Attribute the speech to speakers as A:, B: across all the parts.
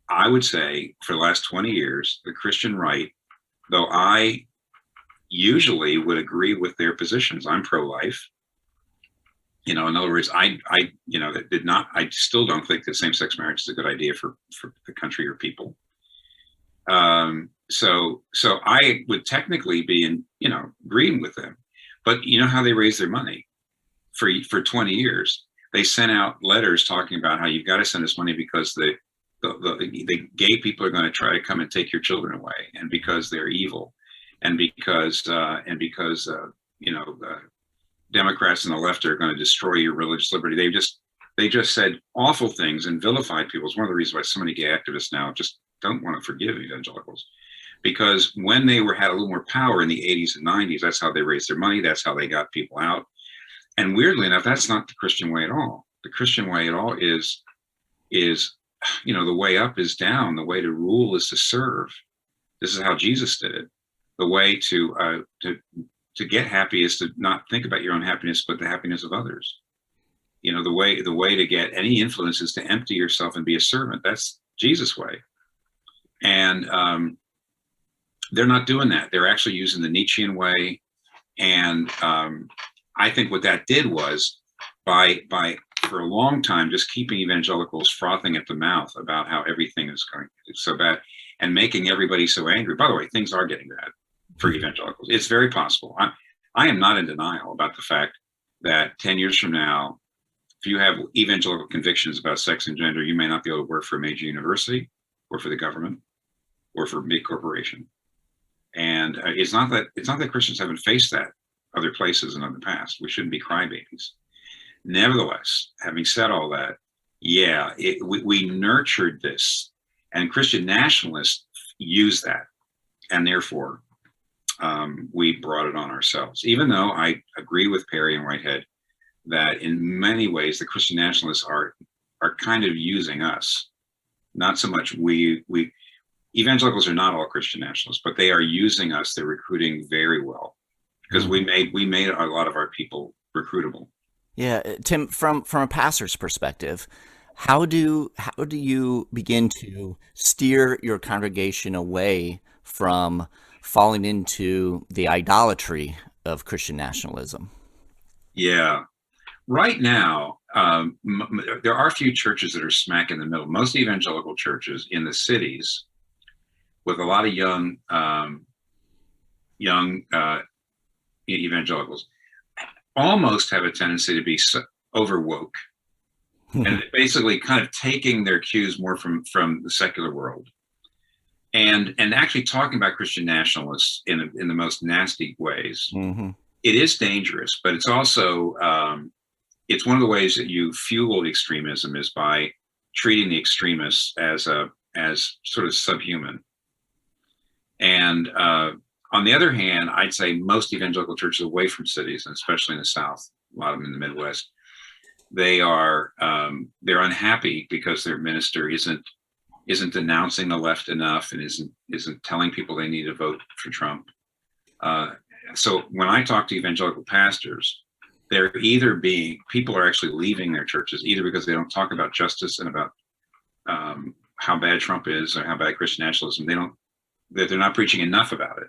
A: I would say for the last 20 years, the Christian right, though I usually would agree with their positions, I'm pro-life. In other words, that did not. I still don't think that same-sex marriage is a good idea for the country or people. So I would technically be agreeing with them, but you know how they raise their money for 20 years. They sent out letters talking about how you've got to send us money because the gay people are going to try to come and take your children away, and because they're evil, and because Democrats and the left are going to destroy your religious liberty. They just said awful things and vilified people. It's one of the reasons why so many gay activists now just don't want to forgive evangelicals, because when they had a little more power in the 80s and 90s, that's how they raised their money. That's how they got people out. And weirdly enough, that's not the Christian way at all. The Christian way at all is the way up is down. The way to rule is to serve. This is how Jesus did it. The way to get happy is to not think about your own happiness, but the happiness of others. The way to get any influence is to empty yourself and be a servant. That's Jesus' way. And they're not doing that. They're actually using the Nietzschean way. And I think what that did was by for a long time just keeping evangelicals frothing at the mouth about how everything is going so bad and making everybody so angry. By the way, things are getting bad for evangelicals. It's very possible. I am not in denial about the fact that 10 years from now, if you have evangelical convictions about sex and gender, you may not be able to work for a major university or for the government or for a big corporation. And it's not that Christians haven't faced that other places in the past. We shouldn't be crybabies. Nevertheless, having said all that, we nurtured this, and Christian nationalists use that, and therefore we brought it on ourselves. Even though I agree with Perry and Whitehead that in many ways the Christian nationalists are kind of using us. Not so much we evangelicals are not all Christian nationalists, but they are using us. They're recruiting very well because we made a lot of our people recruitable.
B: Yeah, Tim, from a pastor's perspective, how do you begin to steer your congregation away from falling into the idolatry of Christian nationalism?
A: Yeah, right now there are a few churches that are smack in the middle. Most evangelical churches in the cities, with a lot of young evangelicals, almost have a tendency to be over woke and basically kind of taking their cues more from the secular world and actually talking about Christian nationalists in the most nasty ways. Mm-hmm. It is dangerous, but it's also it's one of the ways that you fuel extremism is by treating the extremists as sort of subhuman. And on the other hand, I'd say most evangelical churches away from cities, and especially in the South, a lot of them in the Midwest, they're unhappy because their minister isn't denouncing the left enough and isn't telling people they need to vote for Trump. So when I talk to evangelical pastors, people are actually leaving their churches either because they don't talk about justice and about how bad Trump is or how bad Christian nationalism. They're not preaching enough about it.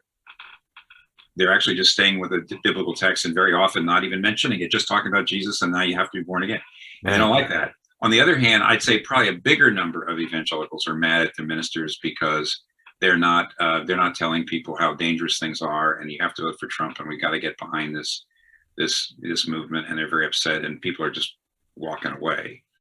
A: They're actually just staying with a biblical text and very often not even mentioning it, just talking about Jesus and now you have to be born again. And they don't like that. On the other hand, I'd say probably a bigger number of evangelicals are mad at their ministers because they're not telling people how dangerous things are and you have to vote for Trump and we got to get behind this movement, and they're very upset and people are just walking away.